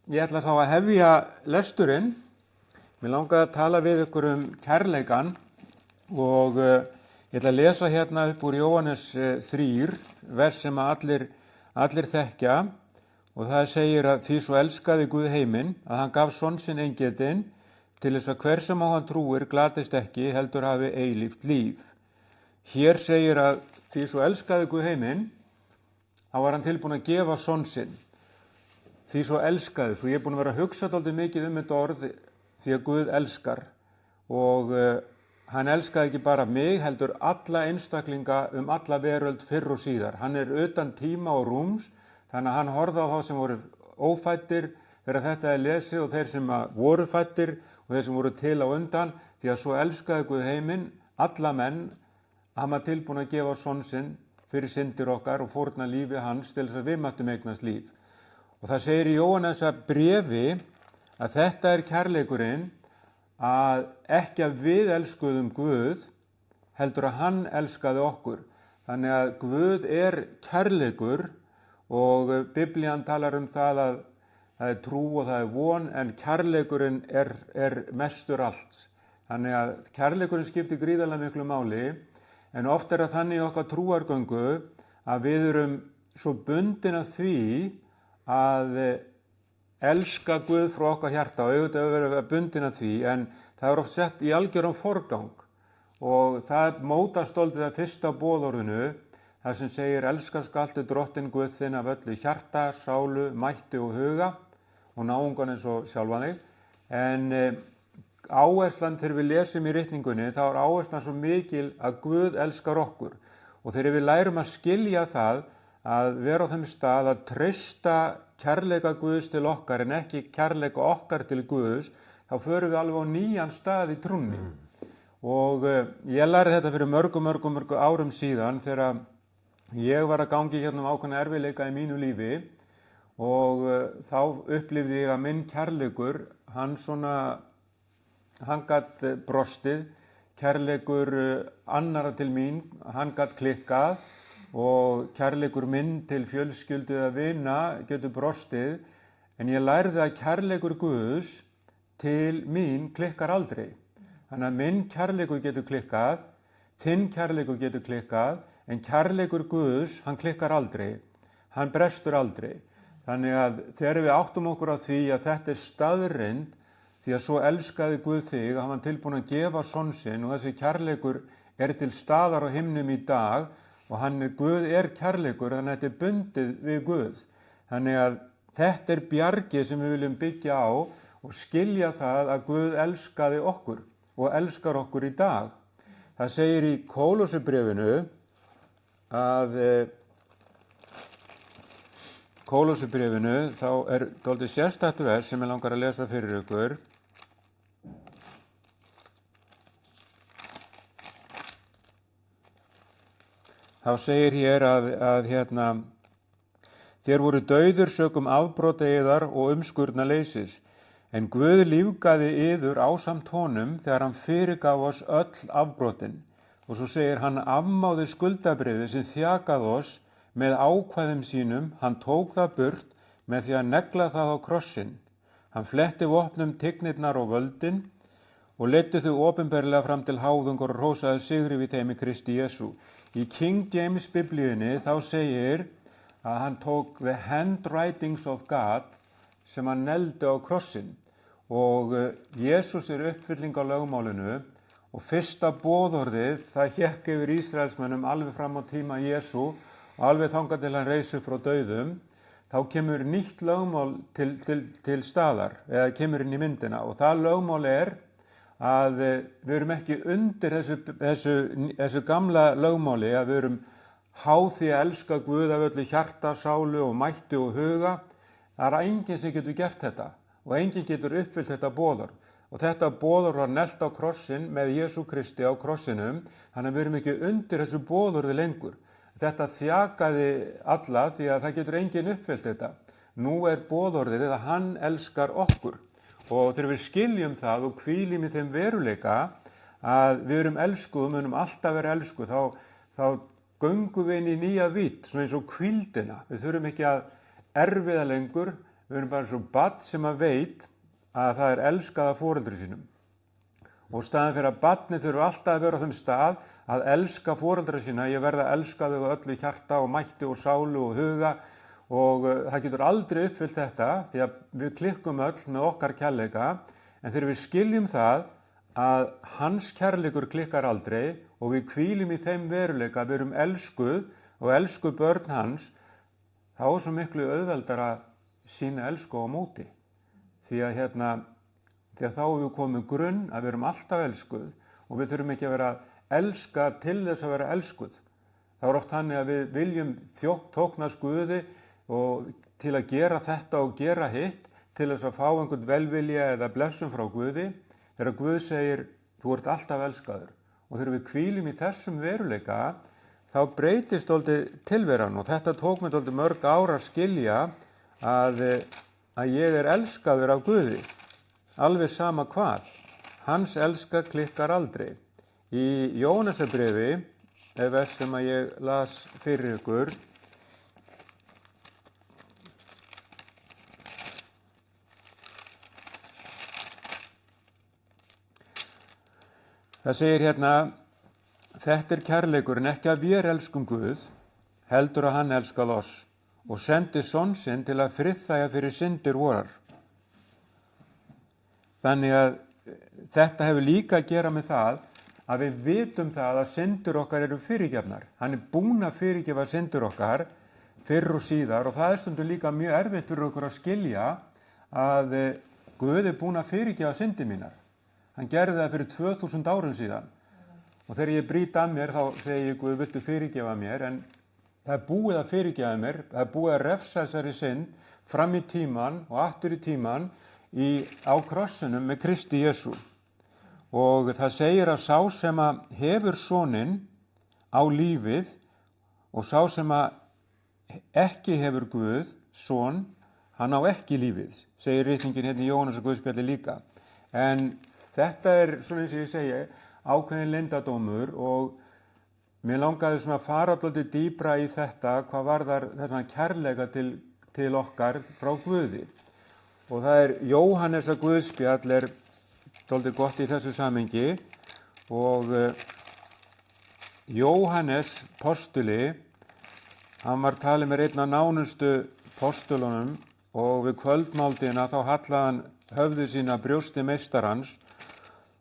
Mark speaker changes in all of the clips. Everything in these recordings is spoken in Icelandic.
Speaker 1: Ég ætla þá að hefja lesturinn. Mér langaði að tala við ykkur kærleikan og ég ætla að lesa hérna upp úr Jóhannes 3, vers sem allir þekkja, og það segir að því svo elskaði Guð heiminn að hann gaf son sinn eingetinn til þess að hver sem á hann trúir glatist ekki, heldur hafi eilíft líf. Hér segir að því svo elskaði Guð heiminn, þá var hann tilbúinn að gefa son sinn. Því svo elskaði, svo ég er búinn að vera að hugsa dálítið mikið þetta orð, því að Guð elskar, og hann elskaði ekki bara mig, heldur alla einstaklinga alla veröld fyrr og síðar. Hann er utan tíma og rúms, þannig að hann horfði á þá sem voru ófæddir þegar þetta er lesið og þeir sem voru fæddir og þeir sem voru til á undan, því að svo elskaði Guð heiminn, alla menn, að hann var tilbúinn að gefa son sinn fyrir syndir okkar og fórna lífi hans til þess að við mættum eignast líf. Og það segir í Jóhannesa bréfi að þetta er kærleikurinn, að ekki að við elskuðum Guð, heldur að hann elskaði okkur. Þannig að Guð er kærleikur og Biblían talar það að það er trú og það er von, en kærleikurinn er mestur allt. Þannig að kærleikurinn skiptir gríðarlega miklu máli, en oft það þannig í okkar trúargöngu að við erum svo bundin af því að elska Guð frá okkar hjarta, og auðvitað að vera bundin af því, en það er oft sett í algjöran forgang, og það mótast dálítið að fyrsta boðorðinu, það sem segir elska skaltu drottinn Guð þinn af öllu hjarta, sálu, mætti og huga, og náungan eins og sjálfan þig. En áherslan þegar við lesum í ritningunni, þá er áherslan svo mikil að Guð elskar okkur, og þegar við lærum að skilja það, að vera á þeim stað að treysta kærleika Guðs til okkar en ekki kærleika okkar til Guðs, þá förum við alveg á nýjan stað í trúnni. Og ég lærði þetta fyrir mörgum árum síðan þegar ég var að gangi hérna ákveðna erfiðleika í mínu lífi, og þá upplifði ég að minn kærleikur, hann gat brostið, kærleikur annarra til mín, hann gat klikkað, og kærleikur minn til fjölskyldu eða vina getur brostið, en ég lærði að kærleikur Guðs til mín klikkar aldrei. Þannig að minn kærleikur getur klikkað, þinn kærleikur getur klikkað, en kærleikur Guðs, hann klikkar aldrei, hann brestur aldrei. Þannig að þegar við áttum okkur á því að þetta er staðreynd, því að svo elskaði Guð þig, að hann var tilbúinn að gefa son sinn, og þessi kærleikur er til staðar á himnum í dag, og Guð er kærleikur, þannig að þetta er bundið við Guð. Þannig að þetta er bjargið sem við viljum byggja á og skilja það að Guð elskaði okkur og elskar okkur í dag. Það segir í Kólósebréfinu að Kólósebréfinu þá er dálítið sérstakt vers sem ég langar að lesa fyrir ykkur. Þá segir hér að þér voru dauður sökum afbrota yðar og umskurðarleysis, en Guð lífgaði yður ásamt honum þegar hann fyrirgaf oss öll afbrotin. Og svo segir hann afmáði skuldabréfið sem þjakaði oss með ákvæðum sínum, hann tók það burt með því að negla það á krossinn. Hann fletti vopnum tignirnar og völdin og leiddi þau opinberlega fram til háðungur og hrósaði sigri við þeim í Kristi Jesú. Í King James biblíunni þá segir að hann tók the handwritings of God sem hann neldi á krossinn, og Jesús er uppfylling á lögmálinu, og fyrsta boðorðið það hékk yfir Ísraelsmönnum alveg fram á tíma Jesú og alveg þangað til hann reis upp frá dauðum. Þá kemur nýtt lögmál til staðar, eða kemur inn í myndina, og það lögmál er að við erum ekki undir þessu gamla lögmáli, að við erum háð því að elska Guð af öllu hjarta, sálu og mætti og huga. Það er enginn sem getur gert þetta og enginn getur uppfyllt þetta boðorð. Og þetta boðorð var neglt á krossinn með Jesú Kristi á krossinum, þannig að við erum ekki undir þessu boðorði lengur. Þetta þjakaði alla því að það getur enginn uppfyllt þetta. Nú er boðorðið að hann elskar okkur. Og þegar við skiljum það og hvíljum í þeim veruleika að við erum elskuð og munum alltaf vera elskuð, þá göngum við inn í nýja vídd, svona eins og hvíldina. Við þurfum ekki að erfiða lengur, við erum bara svo barn sem að veit að það er elskað af foreldri sínum. Og staðan fyrir að barnið þurfa alltaf að vera á þeim stað að elska foreldra sína, ég verða að elska þau öllu hjarta og mætti og sálu og huga, og það getur aldrei uppfyllt þetta því að við klikkum öll með okkar kærleika, en þegar við skiljum það að hans kærleikur klikkar aldrei og við hvílum í þeim veruleika að við erum elskuð og elsku börn hans, þá er svo miklu auðveldar að sýna elsku á móti. Því að þá erum við komið grunn að við erum alltaf elskuð og við þurfum ekki að vera elska til þess að vera elskuð. Það er oft þannig að við viljum þóknast Guði og til að gera þetta og gera hitt til þess að fá einhvern velvilja eða blessun frá Guði, þegar Guð segir þú ert alltaf elskaður. Og þegar við hvílum í þessum veruleika þá breytist dálítið tilveran, og þetta tók mér dálítið mörg ár að skilja að ég er elskaður af Guði, alveg sama hvað. Hans elska klikkar aldrei. Í Jóhannesarbréfi er vers sem að ég las fyrir ykkur. Það segir hérna, þetta er kærleikurinn, ekki að við elskum Guð, heldur að hann elskað oss og sendi son sinn til að friðþægja fyrir syndir vorar. Þannig að þetta hefur líka að gera með það að við vitum það að syndir okkar eru fyrirgefnar. Hann er búinn að fyrirgefa syndir okkar fyrr og síðar, og það er stundum líka mjög erfitt fyrir okkur að skilja að Guð er búinn að fyrirgefa syndir mínar. Hann gerði það fyrir 2000 árum síðan. Og þegar ég brýt að mér þá segi ég, Guð, viltu fyrirgefa mér? En það er búið að fyrirgefa mér, það er búið að refsa þessari synd fram í tíman og aftur í tíman á krossinum með Kristi Jesú. Og það segir að sá sem að hefur soninn á lífið og sá sem að ekki hefur Guð, son, hann á ekki lífið, segir ritningin hérna í Jóhannesar Guðspjalli líka. En þetta er, svona eins og ég segi, ákveðin leyndardómur, og mér langaði svona að fara dálítið dýpra í þetta, hvað varðar þennan kærleika til okkar frá Guði. Og það er Jóhannesar Guðspjall er dálítið gott í þessu samhengi, og Jóhannes postuli, hann var talið með einn af nánustu postulunum, og við kvöldmáldina þá hallaði hann höfði sína brjósti meistarans,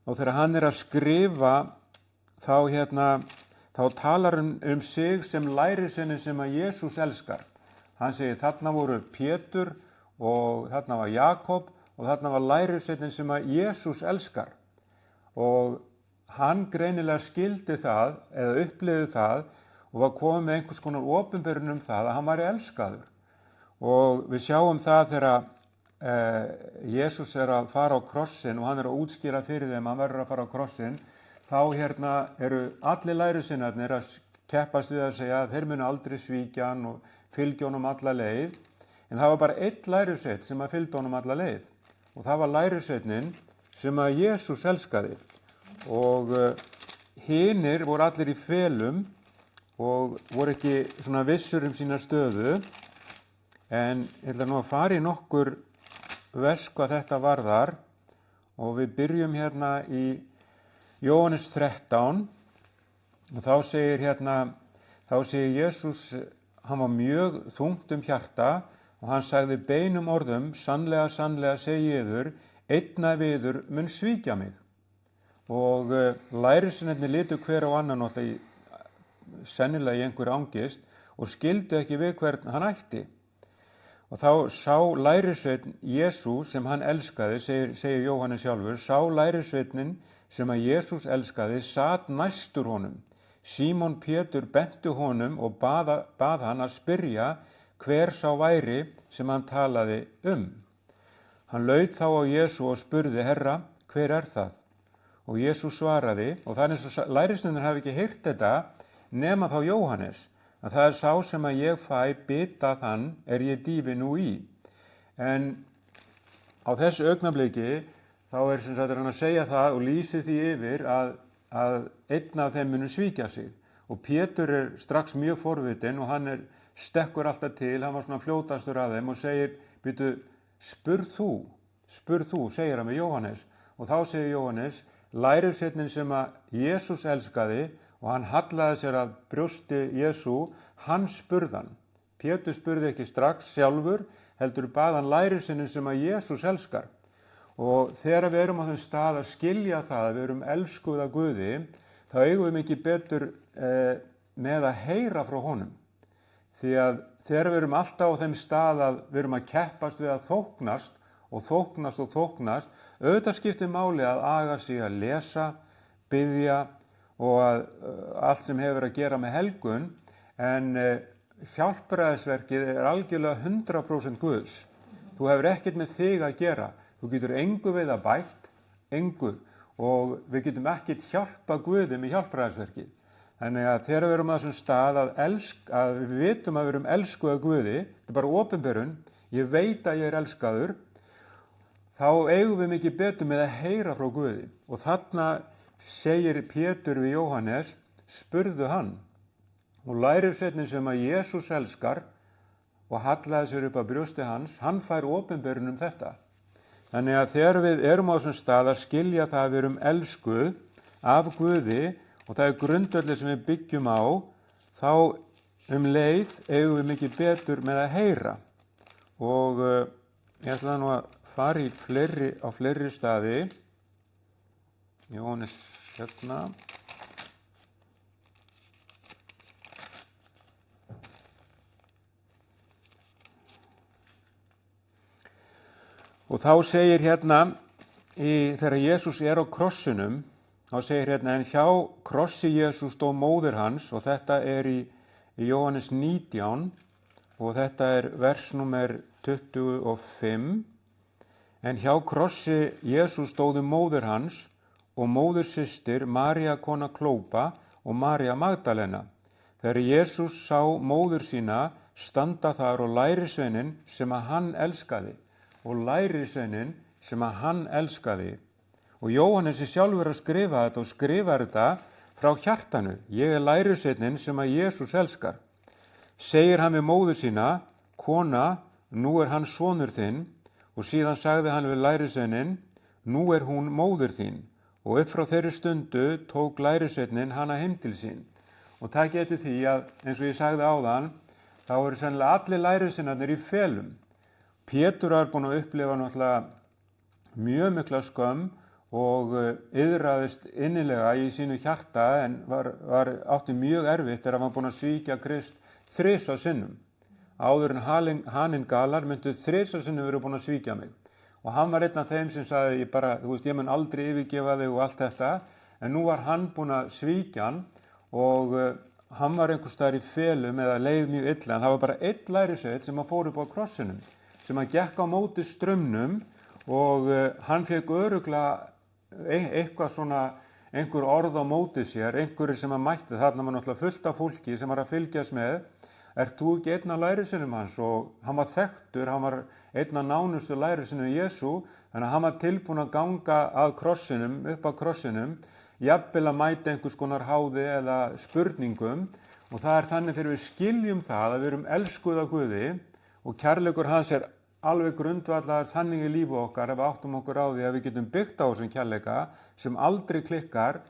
Speaker 1: og þegar hann er að skrifa þá talar hann sig sem lærisveinin sem að Jesús elskar. Hann segir þarna voru Pétur og þarna var Jakob og þarna var lærisveinin sem að Jesús elskar. Og hann greinilega skildi það eða upplifði það og var komið með einhvers konar opinberun það að hann væri elskaður. Og við sjáum það þegar Jesús er að fara á krossin og hann er að útskýra fyrir þeim að hann verður að fara á krossin, þá eru allir lærisveinarnir að keppast við að segja að þeir munu aldrei svíkja hann og fylgja honum alla leið, en það var bara einn lærisveinn sem að fylgja honum alla leið, og það var lærisveinin sem að Jesús elskaði. Og hinir voru allir í felum og voru ekki svona vissur sína stöðu, en ég ætla nú að fara í nokkur vers hvað þetta varðar, og við byrjum hérna í Jóhannes 13, og þá segir Jesús, hann var mjög þungt hjarta, og hann sagði beinum orðum, sannlega, sannlega segi ég yður, einn af yður mun svíkja mig. Og lærisveinarnir litu hver á annan sennilega í einhver angist og skildu ekki við hvern hann ætti. Og þá sá lærisveinn Jesús sem hann elskaði, segir Jóhannes sjálfur, sá lærisveinin sem að Jesús elskaði sat næstur honum. Símon Pétur benti honum og bað hann að spyrja hver sá væri sem hann talaði Hann laut þá á Jesú og spurði, Herra, hver er það? Og Jesús svaraði, og það er eins og lærisveinarnir hafi ekki heyrt þetta nema þá Jóhannes, að það er sá sem að ég fæ bita þann er ég dýfi nú í. En á þessu augnabliki þá er sem sagt hann að segja það og lýsi því yfir að einn af þeim munu svíkja sig. Og Pétur er strax mjög forvitinn og hann stekkur alltaf til, hann var svona fljótastur að þeim og segir, býtu, spurð þú, segir hann við Jóhannes. Og þá segir Jóhannes, lærisveinninn sem að Jesús elskaði og hann hallaði sér að brjósti Jesú, hann spurði hann. Pétur spurði ekki strax sjálfur, heldur bað hann lærisveininn sem að Jesús elskar. Og þegar við erum á þeim stað að skilja það að við erum elskuð af Guði, þá eigum við mikið betur með að heyra frá honum. Því að þegar við erum alltaf á þeim stað að við erum að keppast við að þóknast, auðvitað skiptir máli að aga sig að lesa, biðja og að allt sem hefur að gera með helgun, en hjálpræðisverkið er algjörlega 100% Guðs. Þú hefur ekkert með þig að gera. Þú getur engu við að bætt, engu, og við getum ekkert hjálpa Guði með hjálpræðisverkið. Þannig að þegar við erum á þessum stað að við vitum að við erum elskuð af Guði, þetta er bara opinberun, ég veit að ég er elskaður, þá eigum við mikið betur með að heyra frá Guði. Og þarna segir Pétur við Jóhannes, spurðu hann. Og lærisveinninn sem að Jesús elskar og hallaði sér upp að brjósti hans, hann fær opinberun þetta. Þannig að þegar við erum á þessum stað að skilja það að við erum elskuð af Guði og það er grundvöllur sem við byggjum á, þá leið eigum við mikið betur með að heyra. Og ég ætla nú að fara á fleiri staði. Jóhannes hérna. Og þá segir hérna, þegar Jesús er á krossinum, þá segir hérna, en hjá krossi Jesús stóð móðir hans, og þetta er í Jóhannes 19, og þetta er vers númer 25. En hjá krossi Jesús stóðu móðir hans og móðursystir María kona Klópa og María Magdalena. Þegar Jesús sá móður sína standa þar og lærisveininn sem að hann elskaði. Og Jóhannes er sjálfur að skrifa þetta og skrifar þetta frá hjartanu. Ég er lærisveinninn sem að Jesús elskar. Segir hann við móður sína, kona, nú er hann sonur þinn, og síðan sagði hann við lærisveininn, nú er hún móður þín. Og upp frá þeirri stundu tók lærisveinninn hana heim til sín. Og takið eftir því að, eins og ég sagði áðan, þá eru sennilega allir lærisveinarnir í felum. Pétur var búinn að upplifa náttúrulega mjög mikla skömm og iðraðist innilega í sínu hjarta, en átti mjög erfitt þegar hann var búinn að svíkja Krist 3 sinnum. Áður en haninn galar myndu 3 sinnum verið búinn að svíkja mig. Og hann var einn af þeim sem sagði, ég mun aldrei yfirgefa þig og allt þetta, en nú var hann búinn að svíkja hann og hann var einhvers staðar í felum eða leið mjög illa, en það var bara einn lærisveinn sem að fór upp á krossinum, sem að gekk á móti straumnum, og hann fekk örugglega eitthvað svona, einhver orð á móti sér, einhverjir sem að mætti, þarna var náttúrulega fullt af fólki sem var að fylgjast með. Ert þú ekki einn af lærisveinum hans? Og hann var þekktur, hann var einn af nánustu lærisveinum Jesú, þannig að hann var tilbúinn að ganga að krossinum, upp að krossinum, jafnvel að mæta einhvers konar háði eða spurningum. Og það er þannig þegar við skiljum það að við erum elskuð af Guði og kærleikur hans er alveg grundvallaður þannig í lífi okkar, ef við áttum okkur á því að við getum byggt á þessum kærleika sem aldrei klikkar,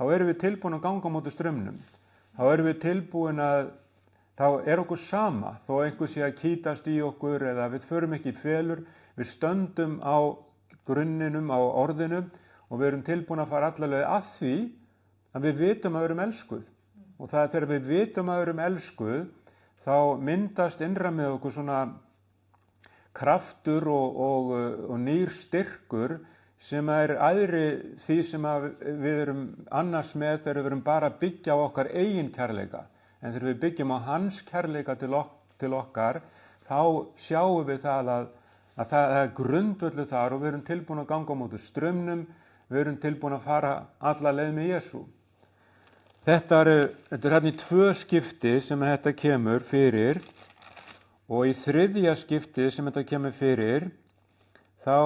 Speaker 1: þá erum við tilbúin að ganga á móti straumnum. Þá erum við tilbúin að, þá er okkur sama, þó einhver sé að kýtast í okkur eða við förum ekki í felur, við stöndum á grunninum, á orðinum, og við erum tilbúin að fara allavega að því að við vitum að við erum elskuð. Og það er þegar við vitum að við erum elskuð, þá myndast innra með okkur svona kraftur og nýr styrkur sem er æðri því sem við erum annars með þegar við erum bara að byggja á okkar eigin kærleika. En þegar við byggjum á hans kærleika til okkar, þá sjáum við það að það er grundvöllur þar og við erum tilbúin að ganga á móti straumnum, við erum tilbúin að fara alla leið með Jesú. Þetta er hérna í 2 skipti sem þetta kemur fyrir, og í 3. skipti sem þetta kemur fyrir, þá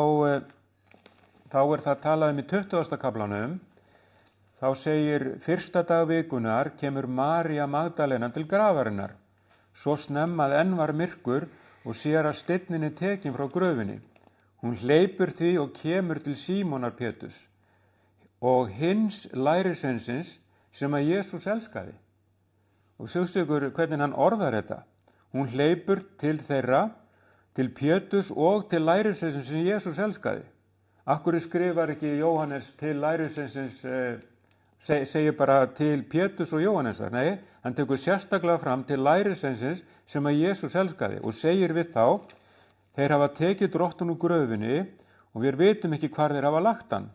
Speaker 1: er það talað í 20. kaflanum. Þá segir, 1. dag vikunar kemur María Magdalena til grafarinnar, svo snemma að enn var myrkur og sér að steinninn er tekin frá gröfinni. Hún hleypur því og kemur til Símonar Péturs og hins lærisveinsins sem að Jesús elskaði. Og sjástu ykkur hvernig hann orðar þetta. Hún hleypur til þeirra, til Péturs og til lærisveinsins sem Jesús elskaði. Akkur skrifar ekki Jóhannes til lærisveinsins, segir bara til Péturs og Jóhannesar. Nei, hann tekur sérstaklega fram til lærisveinsins sem að Jesús elskaði og segir við þá, þeir hafa tekið drottinn úr gröfinni og við vitum ekki hvar þeir hafa lagt hann.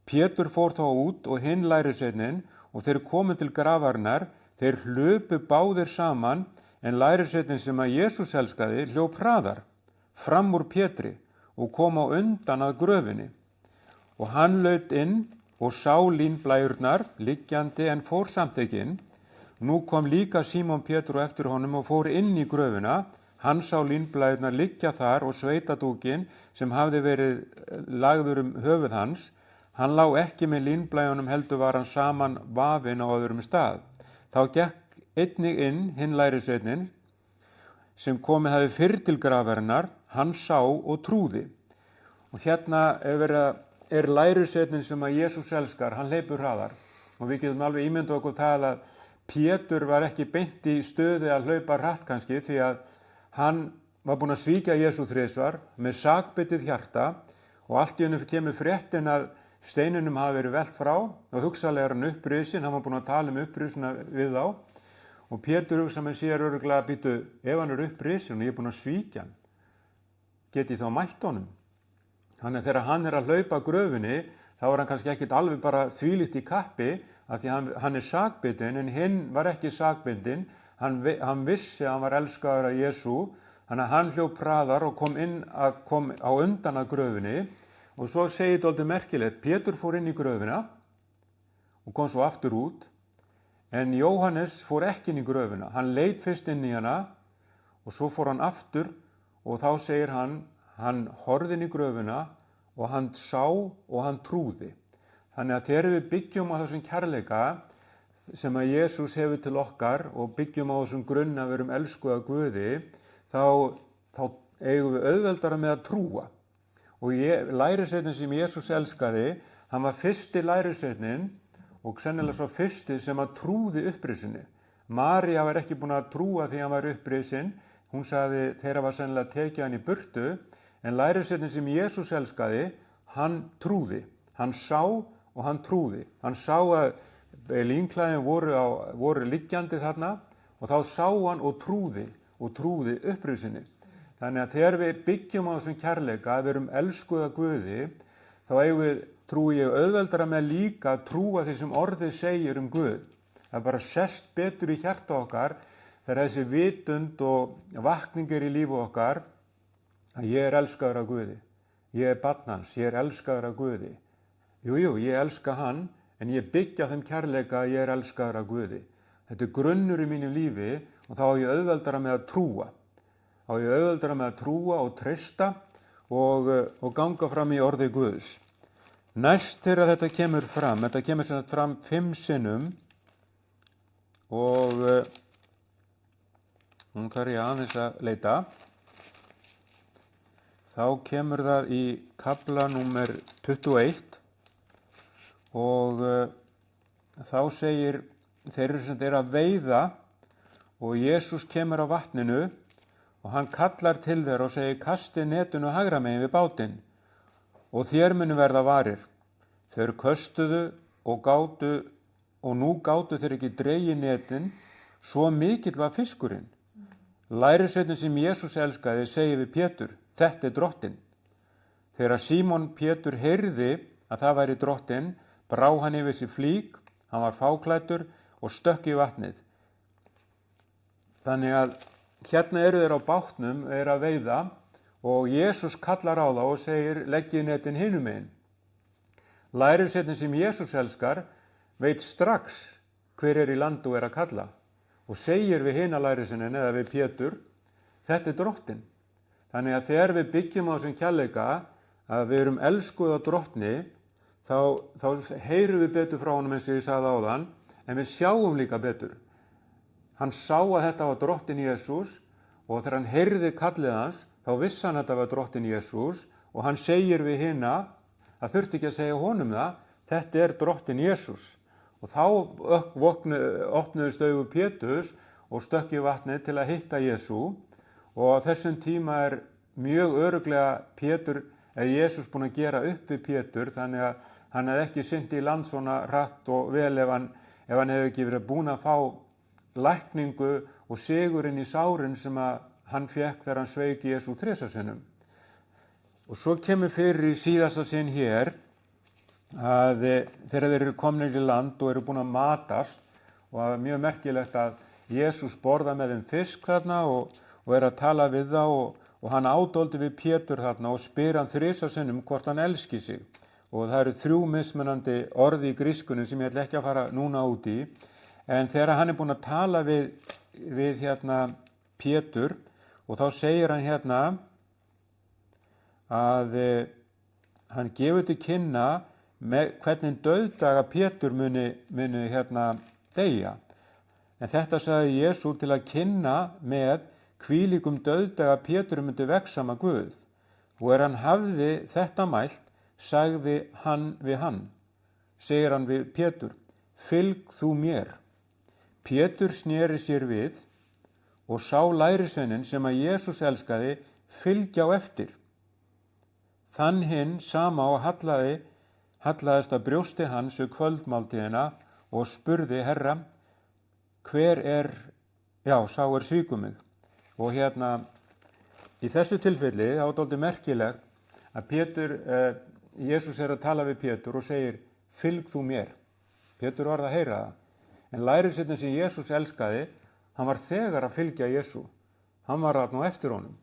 Speaker 1: Pétur fór þá út og hinn lærisveinin og þeir komu til grafarinnar, þeir hlupu báðir saman en lærisveinin sem að Jesús elskaði hljóp hraðar fram úr Pétri og kom á undan að gröfinni. Og hann laut inn og sá línblæjurnar liggjandi en fór samt ekki inn. Nú kom líka Símon Pétur á eftir honum og fór inn í gröfina. Hann sá línblæjurnar liggja þar og sveitadúkinn sem hafði verið lagður höfuð hans. Hann lá ekki með línblæjunum heldur var hann saman vafinn á öðrum stað. Þá gekk einnig inn hinn lærisveinin sem komið hafði fyrr til grafarinnar, hann sá og trúði. Og hérna er lærisveinin sem að Jesús elskar, hann hleypur hraðar. Og við getum alveg ímyndað okkur það að Pétur var ekki beint í stöðu að hlaupa hratt kannski því að hann var búinn að svíkja Jesú þrisvar með sakbitið hjarta og allt í einu kemur fréttin að steininum hafi verið velt frá og hugsanlega er hann upprisin, hann var búinn að tala upprisina við þá. Og Pétur hugsa með sér örugglega býtu, ef hann upprisin og ég er búinn að svíkja hann, get ég þá mætt honum? Þannig að þegar hann að hlaupa gröfinni, þá hann kannski ekkit alveg bara þvílíkt í kappi, af því hann er sakbitinn, en hinn var ekki sakbitinn, hann vissi að hann var elskaður af Jesú, þannig að hann hljóp hraðar og kom á undan að gröfinni, og svo segir dálítið merkilegt, Pétur fór inn í gröfina og kom svo aftur út, en Jóhannes fór ekki inn í gröfina, hann leit fyrst inn í hana og svo fór hann aftur og þá segir hann horfði inn í gröfina og hann sá og hann trúði. Þannig að þegar við byggjum á þessum kærleika sem að Jesús hefur til okkar og byggjum á þessum grunn að verum elskuð af Guði, þá eigum við auðveldara með að trúa. Og lærisveinninn sem Jesús elskaði, hann var fyrsti lærisveinninn og sennilega svo fyrsti sem að trúði upprisinni. María var ekki búin að trúa því hann var upprisin, hún sagði þeirra var sennilega tekið hann í burtu, en lærisveinninn sem Jesús elskaði, hann trúði, hann sá og hann trúði. Hann sá að línklæðin voru liggjandi þarna og þá sá hann og trúði upprisinni. Þannig að þegar við byggjum á þessum kærleika að við erum elskuð af Guði, þá eigum við, trúi ég, auðveldara með líka að trúa því sem orðið segir um Guð. Það bara sest betur í hjarta okkar þegar þessi vitund og vakning í lífi okkar að ég er elskaður af Guði. Ég er barn hans, ég er elskaður af Guði. Jú, ég elska hann, en ég byggja þeim kærleika að ég er elskaður af Guði. Þetta er grunnur í mínu lífi og þá á ég auðveldara með að trúa. Á ég auðveldara með að trúa og treysta og ganga fram í orði Guðs. Næst þegar þetta kemur fram sem fram 5 sinnum og nú þarf ég aðeins að leita. Þá kemur það í kafla númer 21 og þá segir þeir sem þeir að veiða og Jesús kemur á vatninu og hann kallar til þeirra og segir kastið netinu hægra megin við bátinn og þér munu verða varir. Þeir köstuðu og nú gátu þeir ekki dregið netin, svo mikill var fiskurinn. Lærisveinninn sem Jesús elskaði segir við Pétur, þetta er drottinn. Þegar Símon Pétur heyrði að það væri drottinn, brá hann yfir sig flík, hann var fáklæddur og stökk í vatnið. Þannig að hérna eru þeir á bátnum, að veiða og Jesús kallar á þá og segir leggið netin hinum megin. Lærisveinninn sem Jesús elskar veit strax hver í land og að kalla og segir við hina lærisveininn eða við Pétur, þetta er drottinn. Þannig að þegar við byggjum á þessum kærleika að við erum elskuð af drottni, þá heyrum við betur frá honum eins og ég sagði áðan, en við sjáum líka betur. Hann sá að þetta var drottinn Jesús og þegar hann heyrði kallið hans, þá vissi hann að þetta var drottinn Jesús og hann segir við hina, það þurfti ekki að segja honum það, þetta er drottinn Jesús. Og þá opnuðust augu Péturs og stökk í vatnið til að hitta Jesú, og á þessum tíma er mjög örugglega Jesús búinn að gera upp við Pétur, þannig að hann hefði ekki synt í land svona hratt og vel ef hann hefði ekki verið búinn að fá lækningu og sigurinn í sárin sem að hann fékk þegar hann sveik Jesú 3 sinnum. Og svo kemur fyrir í síðasta sinn hér að þegar þeir eru komnir í land og eru búin að matast, og það er mjög merkilegt að Jesús borða með þeim fisk þarna og er að tala við þá, og hann ádóldi við Pétur þarna og spyr hann 3 sinnum hvort hann elski sig. Og það eru 3 mismunandi orð í grískunni sem ég ætla ekki að fara núna út í, en þegar hann er búinn að tala við Pétur, og þá segir hann hérna að hann gefur til kynna með hvernig dauðdaga Pétur muni deyja. En þetta sagði Jesú til að kynna með hvílíkum dauðdaga Pétur myndi vegsama Guð. Og hann hafði þetta mælt, sagði hann við hann, segir hann við Pétur, fylg þú mér. Pétur sneri sér við og sá lærisveininn sem að Jesús elskaði fylgja á eftir. Þann hinn sama og hallaðist að brjósti hans við kvöldmáltíðina og spurði, Herra, hver sá svíkum mig. Og í þessu tilfelli þá er dálítið merkilegt að Jesús er að tala við Pétur og segir, fylg þú mér. Pétur varð að heyra það. En lærisveinninn sem Jesús elskaði, hann var þegar að fylgja Jesú. Hann var þarna á eftir honum.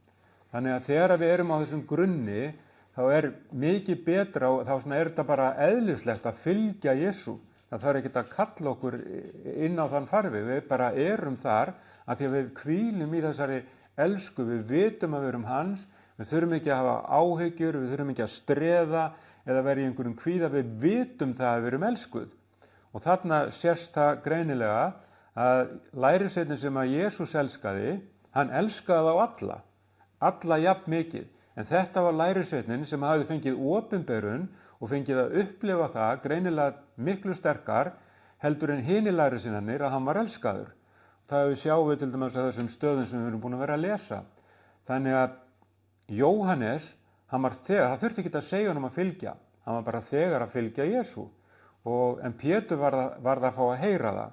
Speaker 1: Þannig að þegar við erum á þessum grunni, þá er mikið betra og þá er þetta bara eðlislegt að fylgja Jesú. Það þarf ekki að kalla okkur inn á þann farveg. Við bara erum þar að því að við hvílum í þessari elsku. Við vitum að við erum hans. Við þurfum ekki að hafa áhyggjur, við þurfum ekki að streða eða vera í einhverjum kvíða. Við vitum það að við erum elskuð. Og þarna sést það greinilega að lærisveinninn sem að Jesús elskaði, hann elskaði þá alla jafn mikið. En þetta var lærisveinninn sem hafði fengið opinberun og fengið að upplifa það greinilega miklu sterkar heldur en hinir lærisveinarnir að hann var elskaður. Það sjáum við til dæmis að þessum stöðum sem við erum búin að vera að lesa. Þannig að Jóhannes, það þurfti ekki að segja honum að fylgja, hann var bara þegar að fylgja Jesú. En Pétur varð að fá að heyra það.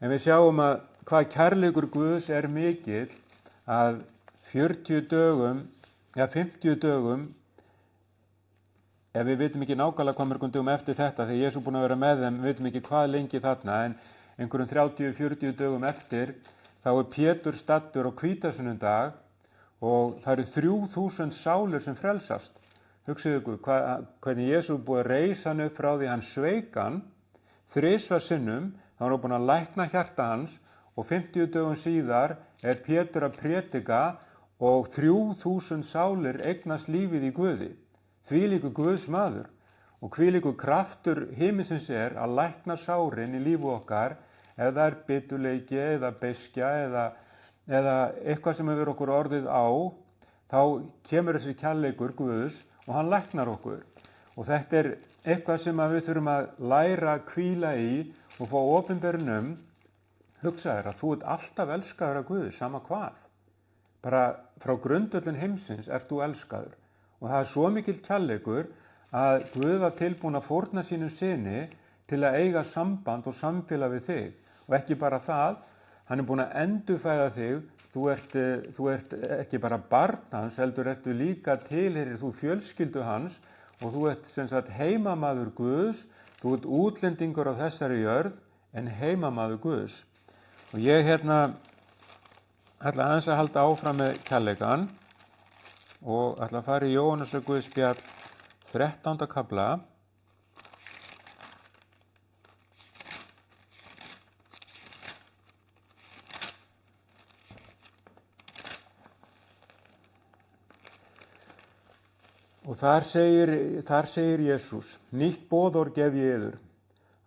Speaker 1: En við sjáum að hvað kærleikur Guðs er mikill að 50 dögum, ef við vitum ekki nákvæmlega hvað mörgum dögum eftir þetta, þegar Jesú búinn að vera með þeim, við vitum ekki hvað lengi þarna, en einhverjum 30-40 dögum eftir, þá er Pétur staddur á hvítasunnudag og það eru 3000 sálir sem frelsast. Hugsið ykkur hvernig Jesú búið að reisa hann upp frá því hann sveik hann 3 sinnum, þá var hann búinn að lækna hjarta hans og 50 dögum síðar er Pétur að prédika og 3000 sálir eignast lífið í Guði. Þvílíkur Guðs maður og hvílíkur kraftur himinsins er að lækna sárin í lífu okkar ef það er biturleiki eða beiskja eða eitthvað sem hefur okkur orðið á, þá kemur þessi kærleikur Guðs og hann læknar okkur. Og þetta er eitthvað sem við þurfum að læra að hvíla í og fá opinberun hugsa þér að þú ert alltaf elskaður af Guði, sama hvað. Bara frá grundvöllin heimsins ert þú elskaður. Og það er svo mikill kærleikur að Guð var tilbúinn að fórna sínum syni til að eiga samband og samfélag við þig. Og ekki bara það, hann er búinn að endurfæða þig. Þú ert ekki bara barn hans, heldur ertu líka tilheyrir þú fjölskyldu hans og þú ert sem sagt heimamaður Guðs, þú ert útlendingur á þessari jörð en heimamaður Guðs. Og ég ætla aðeins að halda áfram með kærleikann og ætla að fara í Jóhannesar Guðspjall 13. kafla. Og þar segir Jesús, nýtt boðorð gef ég yður,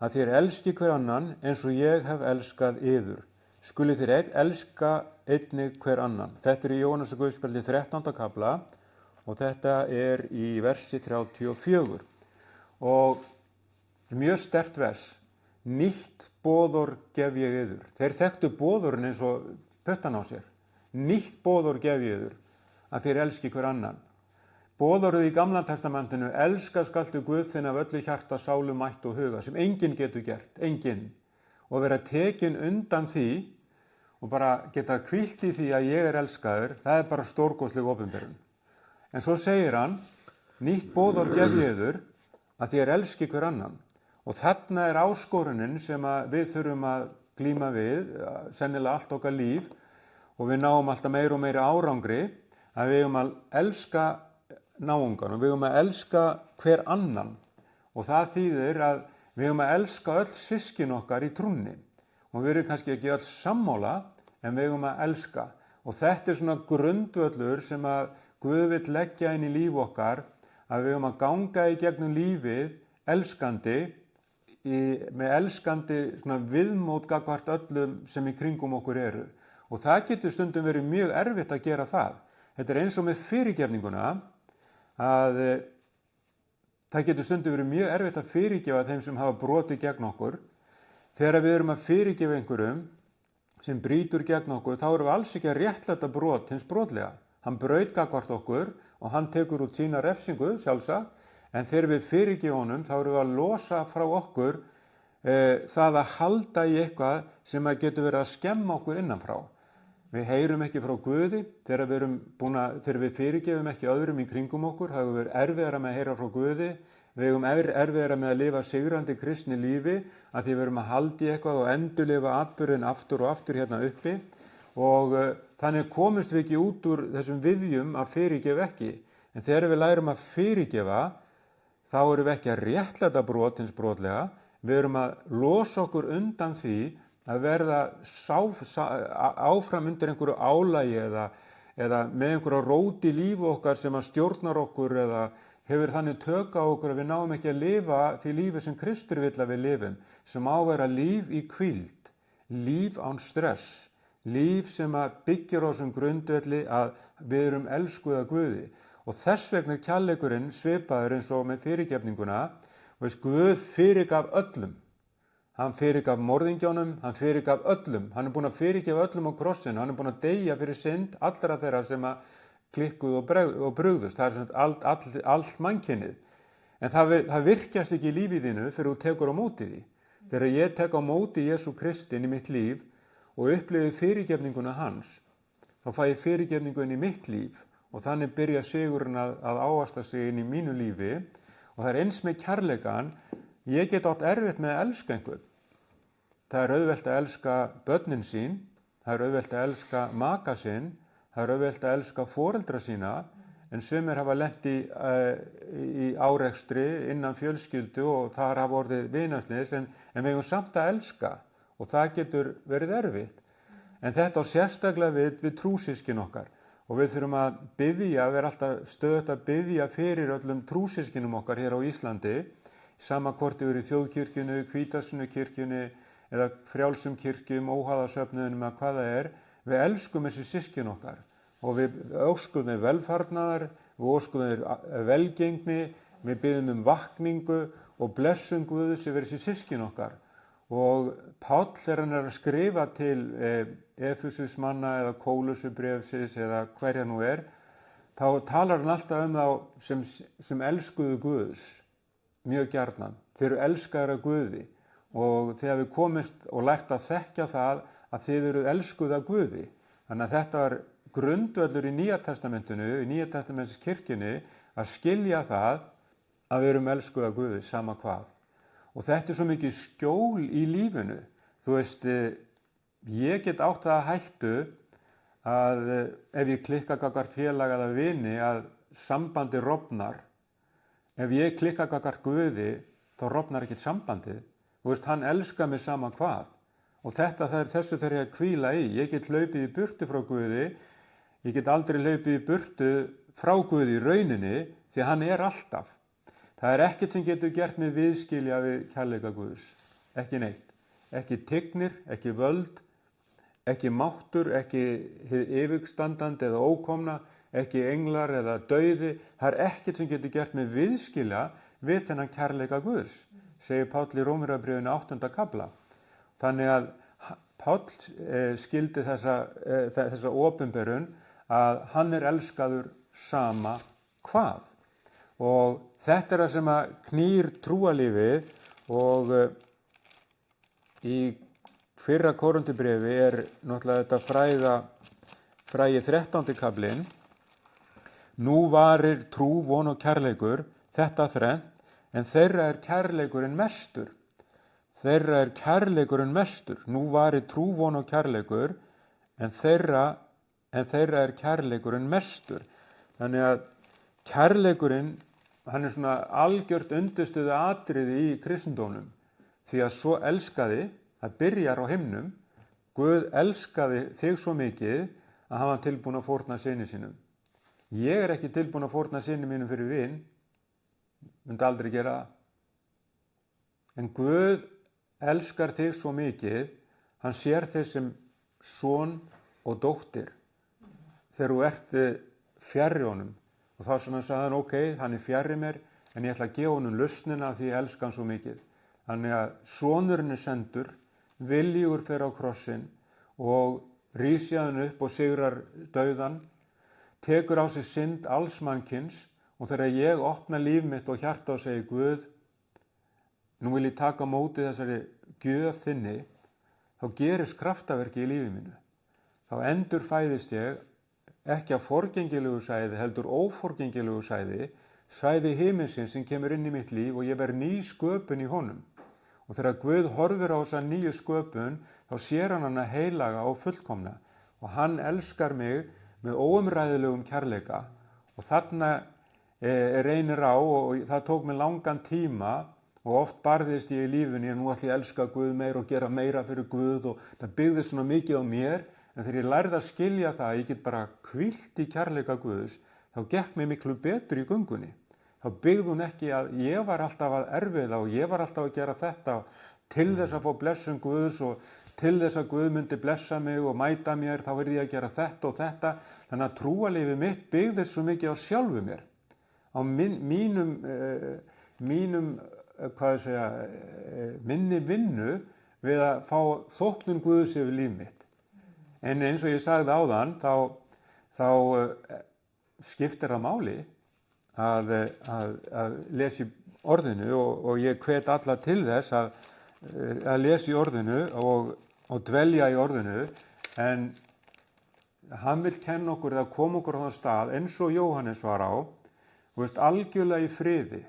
Speaker 1: að þér elski hver annan eins og ég hef elskað yður. Skuli þér elska einnig hver annan. Þetta er í Jóhannesar Guðspjalli 13. kafla og þetta í versi 34 og mjög sterkt vers. Nýtt boðor gef ég yður. Þeir þekktu boðorinn eins og puttan á sér. Nýtt boðor gef ég yður, að þér elski hver annan. Boðorðið í Gamla testamentinu, elska skaltu Guð þinn af öllu hjarta, sálu, mætt og huga, sem enginn getur gert, enginn. Og vera tekin undan því og bara geta hvílt í því að ég elskaður, það bara stórkostleg opinberun. En svo segir hann, nýtt boðor gef ég yður, að þér elski hver annan. Og þarna áskorunin sem við þurfum að glíma við, sennilega allt okkar líf, og við náum alltaf meira og meira árangri, að við að elska náungan og við að elska hver annan. Og það þýðir að við að elska öll systkin okkar í trúnni. Og við erum kannski ekki öll sammála, en við að elska. Og þetta svona grundvöllur sem að Guð vill leggja inn í líf okkar, að við að ganga í gegnum lífið elskandi, með elskandi svona viðmót gagnvart öllum sem í kringum okkur eru. Og það getur stundum verið mjög erfitt að gera það. Þetta eins og með fyrirgefninguna, að það getur stundum verið mjög erfitt að fyrirgefa þeim sem hafa brotið gegn okkur. Þegar við erum að fyrirgefa einhverjum sem brýtur gegn okkur, þá erum við alls ekki að réttlæta brot hins brotlega. Hann braut gagnvart okkur og hann tekur út sína refsingu, sjálfsagt, en þegar við fyrirgefa honum, þá erum við að losa frá okkur það að halda í eitthvað sem að getur verið að skemma okkur innanfrá. Við heyrum ekki frá Guði, þegar við fyrirgefum ekki öðrum í kringum okkur, þá hefur við erfiðara með að heyra frá Guði, við hefum erfiðara með að lifa sigrandi kristni lífi, að því við erum að halda í eitthvað og endurlifa atburðin aftur og aftur hérna uppi, og þannig komumst við ekki út úr þessum viðjum að fyrirgefa ekki. En þegar við lærum að fyrirgefa, þá erum við ekki að réttlæta brot hins brotlega, við erum að losa okkur undan því að verða áfram undir einhverju álagi eða með einhverju rót í lífi okkar sem að stjórnar okkur eða hefur þannig tök á okkur að við náum ekki að lifa því lífi sem Kristur vill að við lifum, sem á að vera líf í hvíld, líf án stress, líf sem að byggir á þessum grundvelli að við erum elskuð af Guði. Og þess vegna kærleikurinn svipaður eins og með fyrirgefninguna, Guð fyrirgaf öllum. Hann fyrirgaf morðingjónum, hann fyrirgaf öllum. Hann búinn að fyrirgefa öllum á krossinu, hann búinn að deyja fyrir synd allra þeirra sem að klikkuðu og brugðust. Það allt mannkynið. En það virkjast ekki í lífið þínu fyrir þú tekur á móti því. Þegar ég tek á móti Jesú Kristi inn í mitt líf og upplifi fyrirgefninguna hans, þá fæ ég fyrirgefningu inn í mitt líf. Og þannig byrja sigurinn að ávaxta sig inn í mínu lífi og það eins með kærleikan, ég get átt erfitt með að elska einhvern. Það auðvelt að elska börnin sín, það auðvelt að elska maka sinn, það auðvelt að elska foreldra sína, en sumir hafa lent í árekstri innan fjölskyldu og þar hafa orðið vinarslys, en við eigum samt að elska og það getur verið erfitt. En þetta á sérstaklega við trúsyskin okkar. Og við þurfum að biðja, vera alltaf stöðugt að biðja fyrir öllum trúsyskinum okkar hér á Íslandi, sama hvort yfir í þjóðkirkjunni, hvítasunukirkjunni eða frjálsum kirkjum, óháðasöfnuðunum eða hvað það er. Við elskum þessi systkin okkar og við óskum þeim velfarnaðar, við óskum þeim velgengni, við biðjum vakningu og blessun Guðs yfir þessi systkin okkar. Og Páll hann að skrifa til Efesusmanna eða Kólusubréfsins eða hverja nú þá talar hann alltaf þá sem elskuðu Guðs, mjög gjarnan. Þeir eru elskaðir af Guði og þegar við komumst og lært að þekkja það að þið eru elskuð af Guði. Þannig að þetta var grundvöllur í Nýja testamentinu, í Nýja testamentis kirkjunni, að skilja það að við erum elskuð af Guði, sama hvað. Og þetta svo mikið skjól í lífinu. Þú veist, ég get átt það að hættu að ef ég klikka gagnvart félaga eða vini að sambandi rofnar. Ef ég klikka gagnvart Guði, þá rofnar ekkert sambandið. Þú veist, hann elskar mig sama hvað. Og þessu þarf ég að hvíla í. Ég get hlaupið í burtu frá Guði. Ég get aldrei hlaupið í burtu frá Guði í rauninni, því hann alltaf. Það ekkert sem getur gert mig viðskilja við kærleika Guðs. Ekki neitt. Ekki tignir, ekki völd, ekki máttur, ekki hið yfirstandandi eða ókomna. ekki englar eða dauði, það ekkert sem getur gert með viðskilja við þennan kærleika Guðs, segir Páll í Rómverjabréfinu 8. kafla. Þannig að Páll skildi þessa opinberun að hann elskaður sama hvað. Og þetta það sem að knýr trúarlífið, og í fyrra Korinthubréfi náttúrulega þetta frægi 13. kaflinn. Nú varir trú, von og kærleikur, þetta þrennt, en þeirra kærleikurinn mestur. Þeirra kærleikurinn mestur. Nú varir trú, von og kærleikur, en þeirra kærleikurinn mestur. Þannig að kærleikurinn, hann svona algjört undirstöðu atriði í kristindómnum, því að svo elskaði, það byrjar á himnum, Guð elskaði þig svo mikið að hann var tilbúinn að fórna syni sínum. Ég ekki tilbúinn að fórna syni mínum fyrir vin, myndi aldrei gera það. En Guð elskar þig svo mikið, hann sér þig sem son og dóttir þegar þú ert fjarri honum. Og þá sem hann sagði, ok, hann fjarri mér, en ég ætla að gefa honum lausnina því ég elska hann svo mikið. Þannig að sonurinn sendur, viljugur fer á krossinn og rísi hann upp og sigrar dauðan, tekur á sig synd alls mannkyns, og þegar ég opna líf mitt og hjarta og segi, Guð, nú vil ég taka á móti þessari gjöf þinni, þá gerist kraftaverki í lífi mínu. Þá endurfæðist ég ekki af forgengilegu sæði, heldur óforgengilegu sæði himinsins sem kemur inn í mitt líf, og ég verð ný sköpun í honum. Og þegar Guð horfir á þessa nýju sköpun, þá sér hann hana heilaga og fullkomna. Og hann elskar mig með óumræðilegum kærleika. Og þarna reynir á, og það tók mig langan tíma, og oft barðist ég í lífunni, en nú ætla ég að elska Guð meira og gera meira fyrir Guð, og það byggði svona mikið á mér. En þegar ég lærði að skilja það, ég get bara hvílt í kærleika Guðs, þá gekk mér miklu betur í göngunni. Þá byggði hún ekki að ég var alltaf að erfiða og ég var alltaf að gera þetta til þess að fá blessun Guðs, og til þess að Guð myndi blessa mig og mæta mér, þá verði ég að gera þetta og þetta. Þannig að trúarlífið mitt byggðist svo mikið á sjálfu mér, á minni vinnu við að fá þóknun Guðs yfir líf mitt. En eins og ég sagði áðan, þá skiptir það máli að lesa í orðinu, og ég hvet alla til þess að lesa í orðinu og dvelja í orðinu, en hann vil kenna okkur eða koma okkur á þann stað, eins og Jóhannes var á, algjörlega í friði,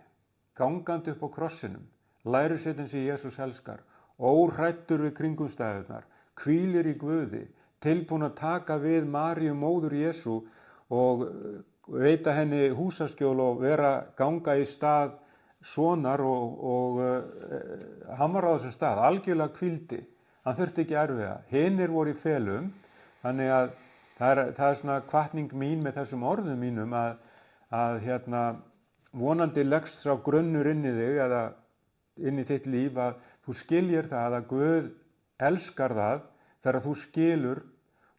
Speaker 1: gangandi upp á krossinum, lærisveinninn sem Jesús elskar, óhræddur við kringumstæðurnar, hvílir í Guði, tilbúinn að taka við Maríu móður Jesú og veita henni húsaskjól og ganga í stað sonar, og hann var á þessum stað, algjörlega hvíldi, hann þurfti ekki erfiða, hinir voru í felum. Þannig að það svona hvatning mín með þessum orðum mínum að vonandi leggst sá grunnur inn í þig eða inn í þitt líf, að þú skiljir það að Guð elskar það þegar þú skilur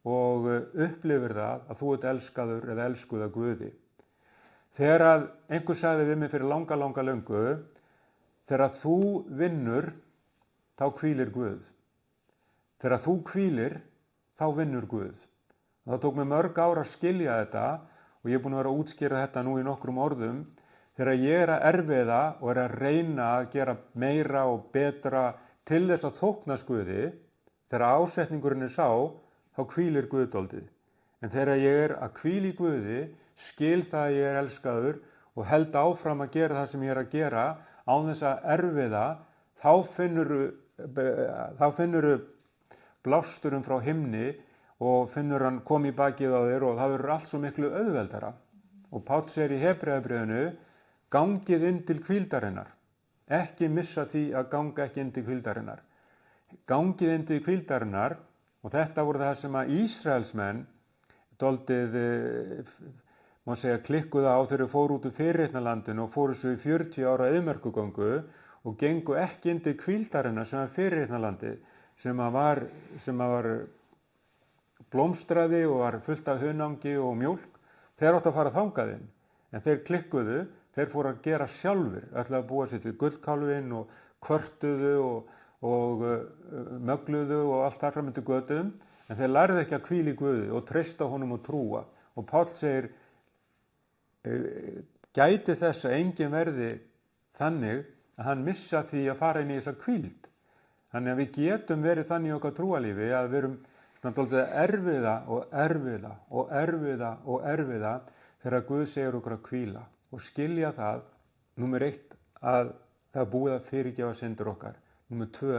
Speaker 1: og upplifir það að þú ert elskaður eða elskuð af Guði. Þegar að einhver sagði við mig fyrir langa löngu, þegar þú vinnur, þá hvílir Guð. Þegar þú hvílir, þá vinnur Guð. Og það tók mig mörg ár að skilja þetta, og ég er búinn að vera að útskýra þetta nú í nokkrum orðum. Þegar ég að erfiða og að reyna að gera meira og betra til þess að þóknast Guði, þegar ásetningurinn sá, þá hvílir Guð dálítið. En þegar ég að hvíla í Guði, skil það að ég elskaður og held áfram að gera það sem ég að gera án þess að erfiða, þá finnurðu blásturinn frá himni og finnur hann kom í bakið á þér, og það verður allt svo miklu auðveldara. Og Páll segir í Hebreabréfinu, gangið inn til hvíldarinnar. Ekki missa því að ganga ekki inn til hvíldarinnar. Gangið inn til hvíldarinnar, og þetta voru það sem að Ísraelsmenn dálítið, má segja, klikkuðu á þegar þeir fóru út úr fyrirheitnalandinu og fóru svo í 40 ára eyðimerkurgöngu og gengu ekki inn til hvíldarinnar sem var fyrirheitnalandi, sem var blómstraði og var fullt af hunangi og mjólk. þeir áttu að fara þangað inn, en þeir klikkuðu, þeir fóru að gera sjálfur, ætlaðu að búa sér til gullkálfinn og kvörtuðu og mögluðu og allt þar fram eftir götum, en þeir lærðu ekki að hvíla í Guði og treysta honum og trúa. Og Páll segir, gæti þess að enginn verði þannig að hann missa því að fara inn í þessa hvíld. Þannig að við getum verið þannig í okkar trúalífi að við erum erfiða þegar Guð segir okkur að hvíla og skilja það, númer 1, að það er búið að fyrirgefa syndir okkar. Númer 2,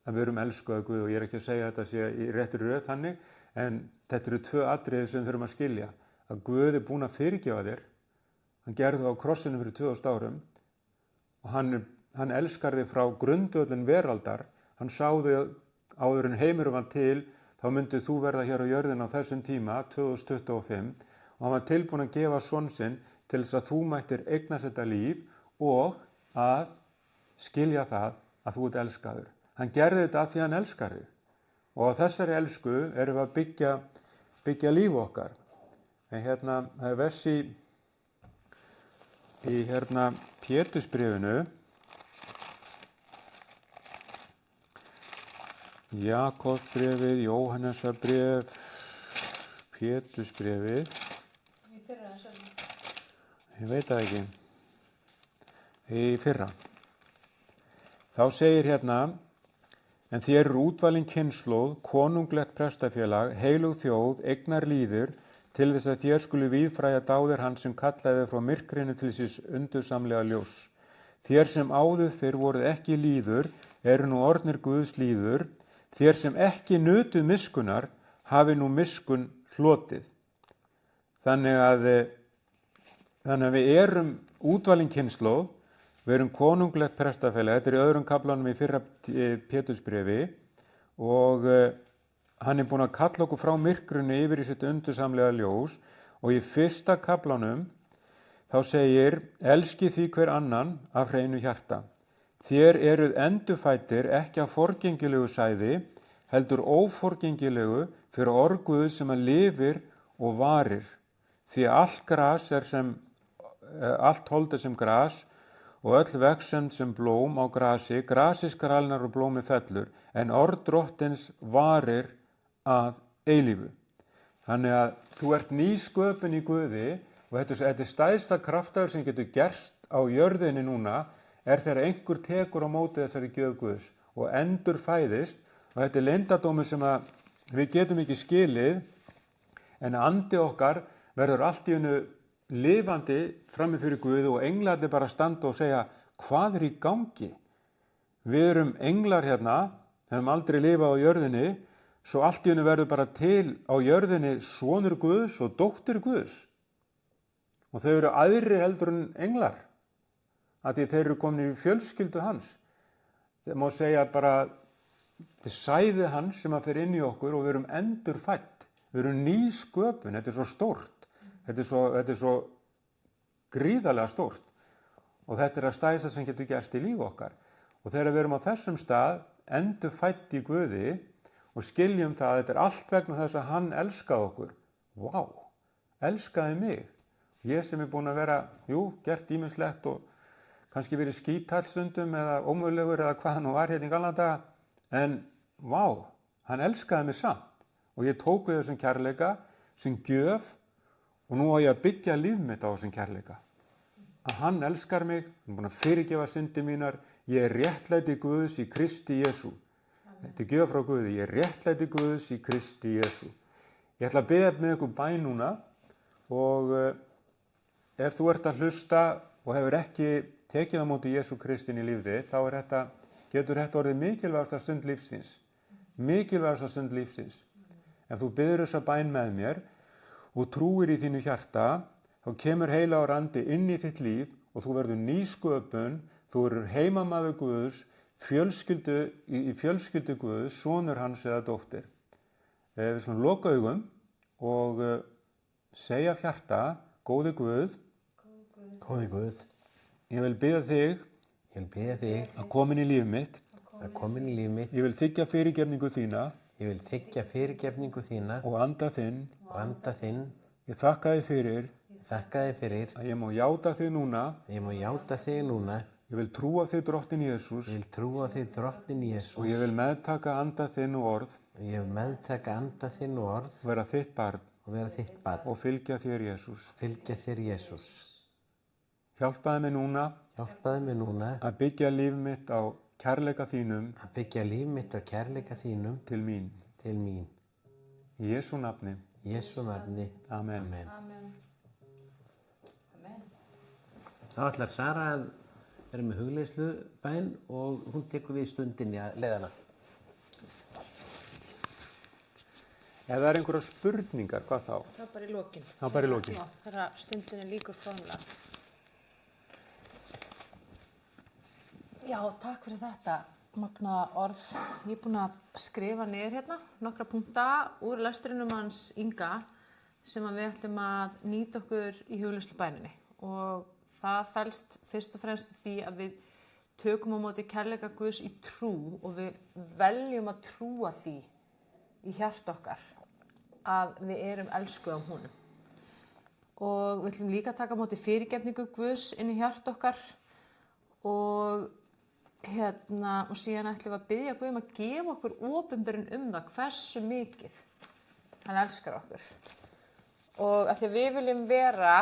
Speaker 1: að við erum elskuð af Guð, og ég er ekki að segja að þetta sé í réttri röð þannig, en þetta eru 2 atriði sem við þurfum að skilja. Að Guð er búinn að fyrirgefa þér, hann gerði það á krossinu fyrir 2000 árum og hann elskar þig frá grundvöllin veraldar. Hann sá þig áður en heimur var til, þá myndið þú verða hér á jörðin á þessum tíma, 2025, og hann var tilbúinn að gefa son sinn til þess að þú mættir eignast þetta líf og að skilja það að þú ert elskaður. Hann gerði þetta af því hann elskar þig. Og á þessari elsku erum við að byggja líf okkar. En það er vers í Pétursbréfinu, Jakobsbréfið, Jóhannesarbréf, Pétursbréfið.
Speaker 2: Í fyrra,
Speaker 1: Ég veit það ekki. Í fyrra. Þá segir en þér eru útvalin kynslóð, konunglegt prestafélag, heilug þjóð, eignar lýður, til þess að þér skulu víðfræja dáðir hans sem kallaði frá myrkrinu til síns undursamlega ljós. Þér sem áður fyrr voruð ekki lýður, eru nú orðnir Guðs lýður, þér sem ekki nutuð miskunnar, hafi nú miskun hlotið. Þannig að við erum útvalin kynslóð, við erum konunglegt prestafélag, þetta er í öðrum kaflanum í fyrra Pétursbréfi, og hann er búinn að kalla okkur frá myrkrinu yfir í sitt undursamlega ljós, og í fyrsta kaflanum þá segir, elski því hver annan af hreinu hjarta. Þér eruð endurfæddir ekki af forgengilegu sæði, heldur óforgengilegu fyrir orð Guðs sem að lifir og varir. Því allt hold er sem gras og öll vexsend sem blóm á grasi, grasi skrælnar og blómi fellur, en orð Drottins varir að eilífu. Þannig að þú ert ný sköpun í Guði, og þetta er stærsta kraftaverk sem getur gerst á jörðinni núna, er þegar einhver tekur á móti þessari gjöf Guðs og endurfæðist, og þetta er leyndardómur sem að við getum ekki skilið, en andi okkar verður allt í einu lifandi frammi fyrir Guði og englarnir bara standa og segja, hvað er í gangi? Við erum englar höfum aldrei lifað á jörðinni, svo allt í einu verður bara til á jörðinni sonur Guðs og dóttir Guðs. Og þau eru aðri heldur en englar, að því þeir eru komin í fjölskyldu hans. Það má segja bara, þetta er sæði hans sem að fer inn í okkur og við erum endurfædd. Við erum ný sköpun, þetta er svo stórt. Þetta er svo gríðarlega stórt. Og þetta er að stærsta sem getur gerst í lífi okkar. Og þegar við erum á þessum stað, endurfædd í Guði, og skiljum það að þetta er allt vegna þess að hann elskaði okkur. Vá, elskaði mig. Ég sem er búinn að vera, gert ýmislegt og kannski verið skítall stundum eða ómögulegur eða hvað hann var í gamla daga. En vá, hann elskaði mig samt. Og ég tók við þessum kærleika, sem gjöf, og nú á ég að byggja líf mitt á þessum kærleika. Að hann elskar mig, hann er búinn að fyrirgefa syndir mínar, ég er réttlæti Guðs í Kristi Jesú. Þetta er gjöf frá Guði, ég er réttlæti Guðs í Kristi Jesú. Ég ætla að biðja með ykkur bæn núna, og ef þú ert að hlusta og hefur ekki tekið á móti Jesú Kristin í líf þitt, þá getur þetta orðið mikilvægasta stund lífsins. Mikilvægasta stund lífsins. Ef þú biður þessa bæn með mér og trúir í þínu hjarta, þá kemur heilagur andi inn í þitt líf og þú verður ný sköpun, þú verður heimamaður Guðs, í fjölskyldu Guðs, sonur hans eða dóttir. Við skulum loka augum og segja af hjarta, góði Guð, ég vil biðja þig að koma inn í líf mitt, ég vil þiggja fyrirgefningu þína og anda þinn. Ég þakka þig fyrir
Speaker 2: þakka þér fyrir
Speaker 1: að ég má játa þig núna.
Speaker 2: að ég má játa þig núna.
Speaker 1: Ég vil trúa þig drottin Jesús
Speaker 2: Ég vil trúa þig drottin Jesús.
Speaker 1: og ég vil meðtaka anda þinn og orð
Speaker 2: Ég vil meðtaka anda þinn og orð
Speaker 1: og vera þitt barn
Speaker 2: og vera þitt barn.
Speaker 1: og fylgja þér Jesús.
Speaker 2: Fylgja þér Jesús.
Speaker 1: Hjálpaðu mér núna
Speaker 2: Hjálpaðu mér núna
Speaker 1: að byggja líf mitt á kærleika þínum
Speaker 2: að byggja líf mitt á kærleika þínum
Speaker 1: til mín.
Speaker 2: til mín.
Speaker 1: Í Jesú nafni.
Speaker 2: Í Jesú nafni.
Speaker 1: Amen.
Speaker 2: Amen.
Speaker 3: Amen. Amen.
Speaker 2: Þá ætlar Sara að vera með hugleiðslubæn og hún tekur við stundinni að leiðana.
Speaker 1: Ef það er einhverja spurningar, hvað þá?
Speaker 3: Það er bara í lokin.
Speaker 1: Það er bara í lokin.
Speaker 3: Já, þegar stundinni líkur formlega. Já, takk fyrir þetta, magnaða orð. Ég er búin að skrifa niður hérna nokkra punkta úr lesturinnum hans Inga sem að við ætlum að nýta okkur í hugleiðslubæninni. Og það felst fyrst og fremst því að við tökum á móti kærleika Guðs í trú og við veljum að trúa því í hjarta okkar að við erum elskuð af honum. Og við ætlum líka að taka á móti fyrirgefningu Guðs inn í hjarta okkar og síðan ætlum við að biðja Guð að gefa okkur opinberun það hversu mikið hann elskar okkur. Og að því að við viljum vera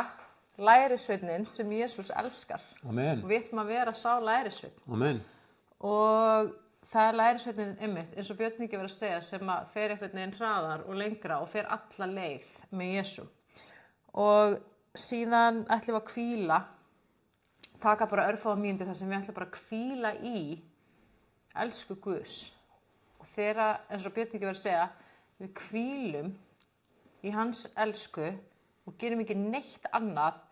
Speaker 3: lærisveinninn sem Jesús elskar.
Speaker 1: Amen.
Speaker 3: Og við ætlum að vera sá lærisveinn.
Speaker 1: Amen.
Speaker 3: Og það er lærisveitnin einmitt, eins og Björn Ingi var að segja, sem að fer einhvern veginn hraðar og lengra og fer alla leið með Jesú. Og síðan ætlum við að hvíla, taka bara örfáa mínútur þar sem við ætlum bara að hvíla í elsku Guðs. Og þegar, eins og Björn Ingi var að segja, við hvílum í hans elsku og gerum ekki neitt annað,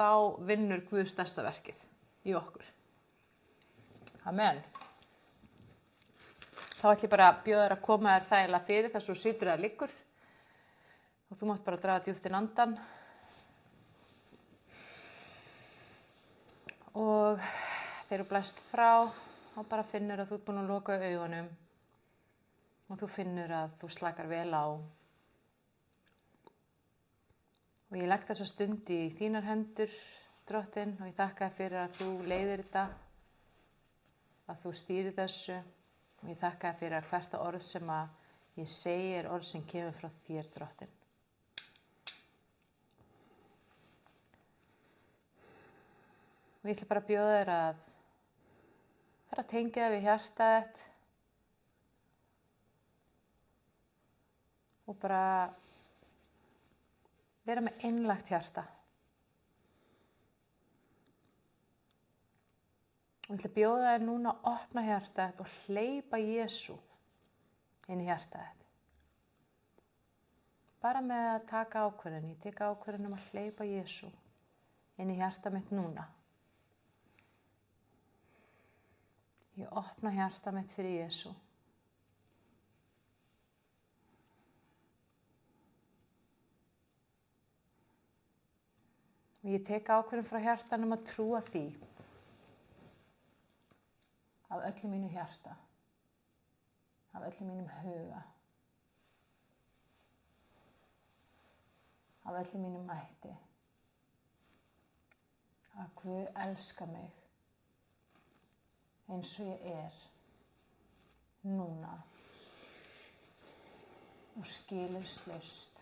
Speaker 3: þá vinnur Guð stærsta verkið í okkur. Amen. Þá ætlum ég bara að bjóða þér að koma þér þægilega fyrir þess að þú situr eða liggur. Og þú mátt bara draga djúpt inn andan. Og þegar þú blæst frá, þá bara finnur að þú ert búin að loka augunum. Og þú finnur að þú slakar vel á. Og ég legg þessa stund í þínar hendur, drottinn, og ég þakka þér fyrir að þú leiðir þetta, að þú stýrir þessu. Og ég þakka þér fyrir að hvert orð sem að ég segi er orð sem kemur frá þér, drottinn. Og ég ætla bara að bjóða þér að fara að tengja það við hjartað þitt og bara vera með einlægt hjarta. Og ég ætla að bjóða þér núna að opna hjartað þitt og hleypa Jesú inn í hjartað þitt. Bara með að taka ákvörðun. Ég tek ákvörðun að hleypa Jesú inn í hjartað mitt núna. Ég opna hjartað mitt fyrir Jesú. Og ég tek ákvörðun frá hjartanum að trúa því af öllu mínu hjarta, af öllu mínum huga, af öllu mínum mætti, að Guð elskar mig eins og ég er núna og skilyrðislaust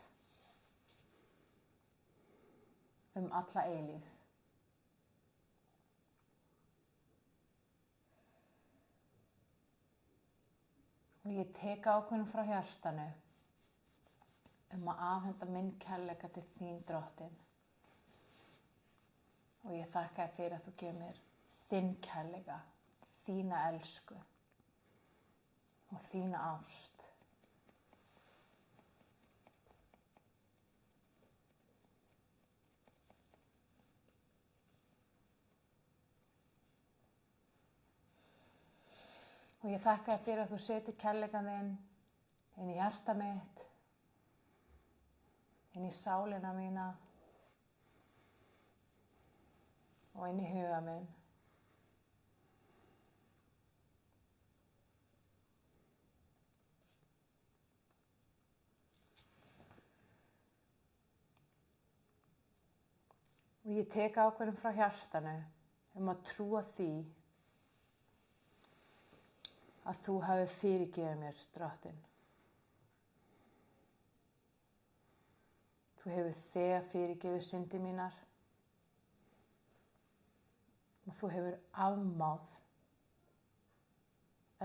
Speaker 3: alla eilífð. Og ég tek ákvörðun frá hjartanu að afhenda minn kærleika til þín, drottinn. Og ég þakka þér fyrir að þú gefur mér þinn kærleika, þína elsku og þína ást. Og ég þakka þér fyrir að þú setur kærleikann þinn inn í hjarta mitt, inn í sálina mína og inn í huga minn. Og ég tek ákvörðun frá hjartanu að trúa því að þú hafi fyrirgefið mér, Drottinn. Þú hefur þegar fyrirgefið syndir mínar og þú hefur afmáð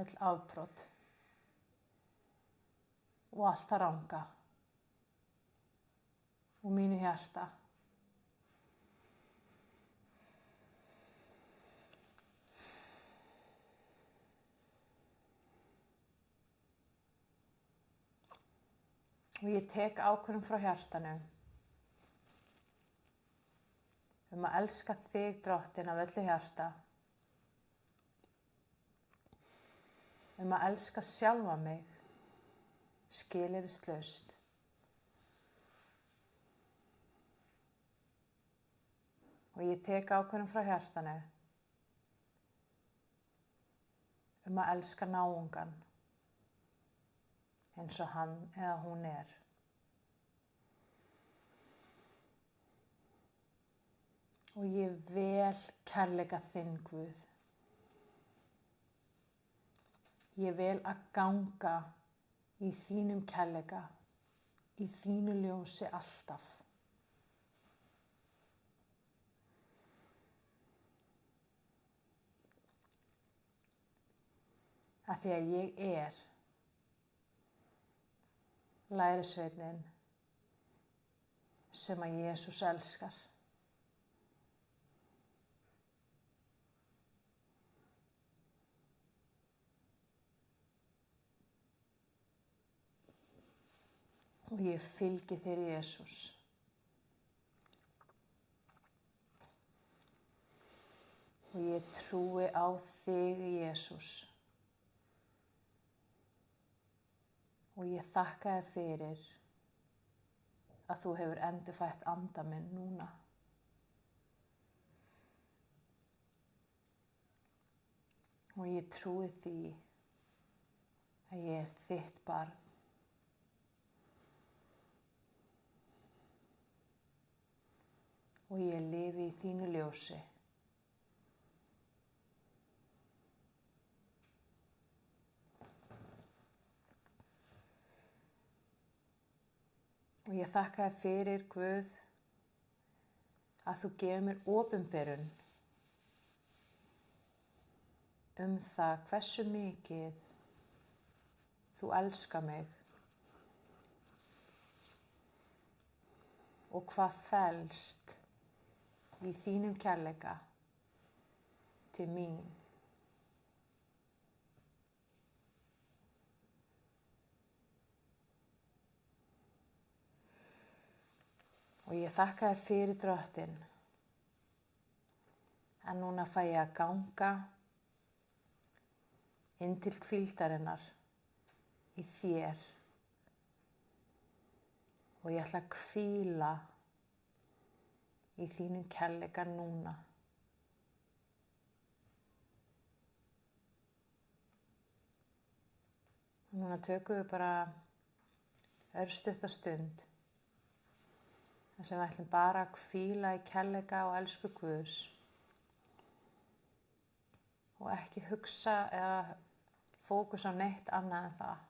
Speaker 3: öll afbrot og allt það ranga úr mínu hjarta. Og ég tek ákvörðun frá hjartanu að elska þig, Drottinn, af öllu hjarta. Að elska sjálfa mig skilyrðislaust. Og ég tek ákvörðun frá hjartanu að elska náungan eins og hann eða hún er. Og ég vel kærleika þinn, Guð. Ég vel að ganga í þínum kærleika, í þínu ljósi alltaf. Af því að ég er lærisveinninn sem að Jesús elskar. Og ég fylgi þér, Jesús. Og ég trúi á þig, Jesús. Og ég þakka þér fyrir að þú hefur endurfætt anda minn núna. Og ég trúi því að ég er þitt barn. Og ég lifi í þínu ljósi. Og ég þakka þér fyrir, Guð, að þú gefur mér opinberun það hversu mikið þú elskar mig og hvað felst í þínum kærleika til mín. Og ég þakka þér fyrir, Drottinn, að núna fæ ég að ganga inn til hvíldarinnar í þér og ég ætla að hvíla í þínum kærleika núna. Núna tökum við bara örstutta stund þar sem við ætlum bara að hvíla í kærleika og elsku Guðs og ekki hugsa eða fókusa á neitt annað en það.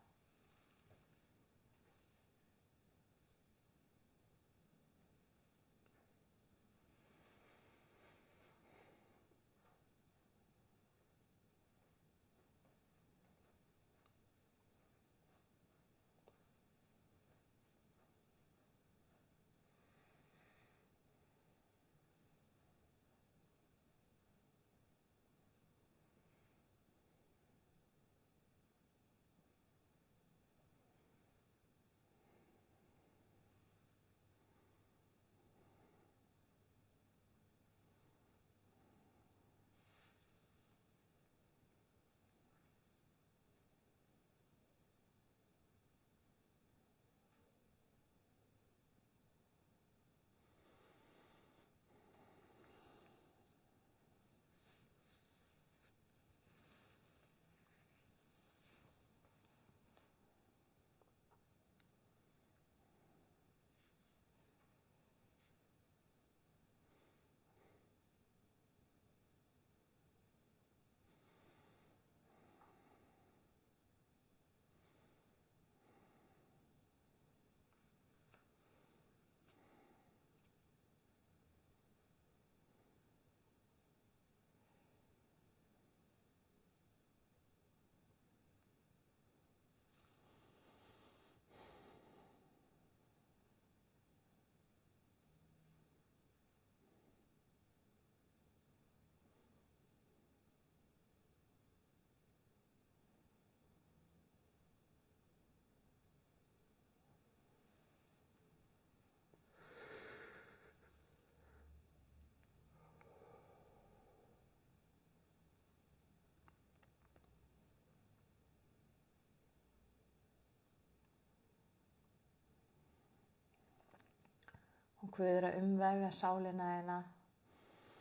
Speaker 3: Guð er að umvefja sálina þína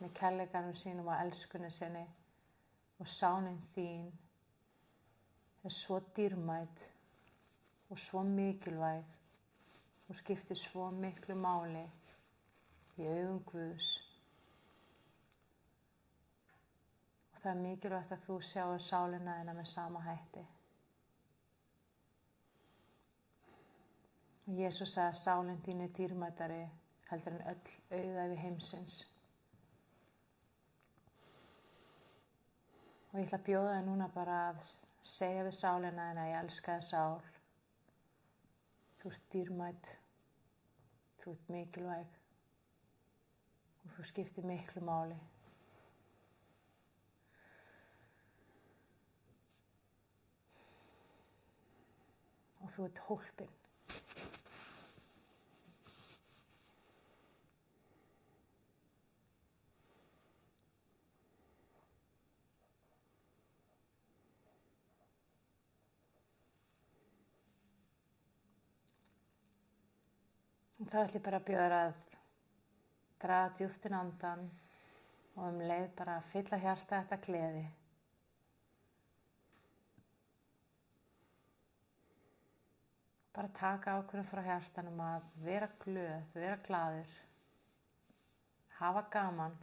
Speaker 3: með kærleikanum sínum og elskunni sinni og sálin þín er svo dýrmæt og svo mikilvæg og skiptir svo miklu máli í augum Guðs. Og það er mikilvægt að þú sjáir sálina þína með sama hætti. Og Jesús sagði að sálin þín er dýrmætari heldur en öll auðæfi heimsins. Og ég ætla að bjóða þér núna bara að segja við sálina þína: ég elska þig sál. Þú ert dýrmæt, þú ert mikilvæg og þú skiptir miklu máli. Og þú ert hólpin. Og þá ætlum ég bara að bjóða þér að draga djúpt inn andann og leið bara að fylla hjarta þetta gleði. Bara taka ákvörðun frá hjartanum að vera glöð, vera glaður, hafa gaman.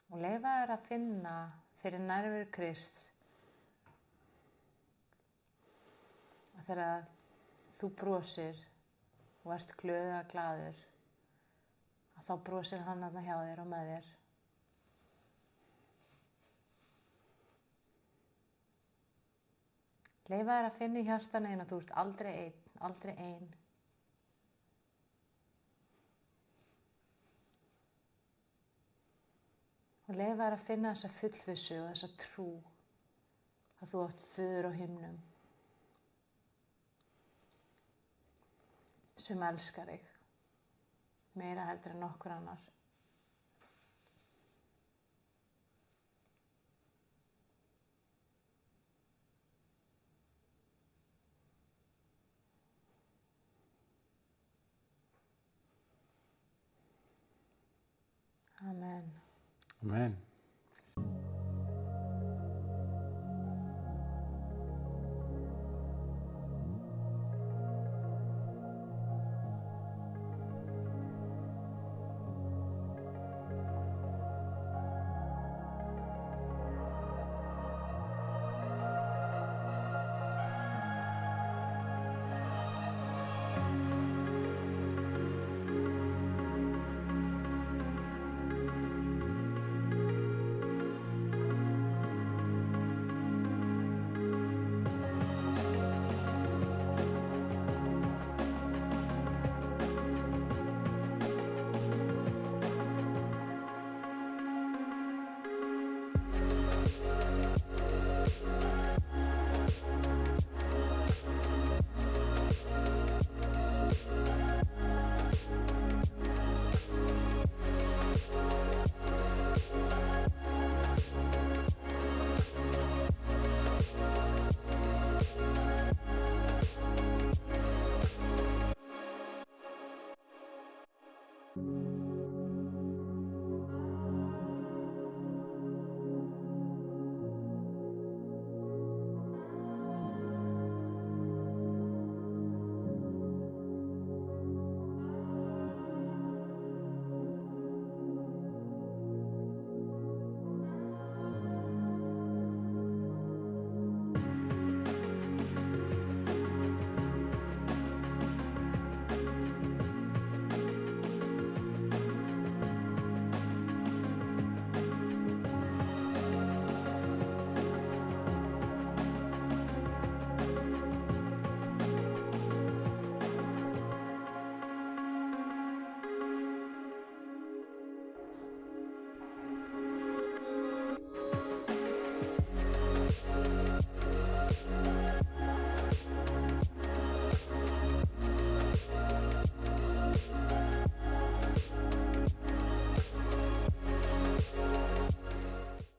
Speaker 3: Og leyfa þér að finna fyrir nærveru Krists. Og þegar þú brosir og ert glöð eða glaður, að þá brosir hann þarna hjá þér og með þér. Leyfa þér að finna í hjartanu að þú ert aldrei einn, aldrei ein. Og leyfa þér að finna þessa fullvissu og þessa trú að þú átt föður á himnum sem elskar þig meira heldur en nokkur annar. Amen.
Speaker 1: Amen.
Speaker 3: Thank you.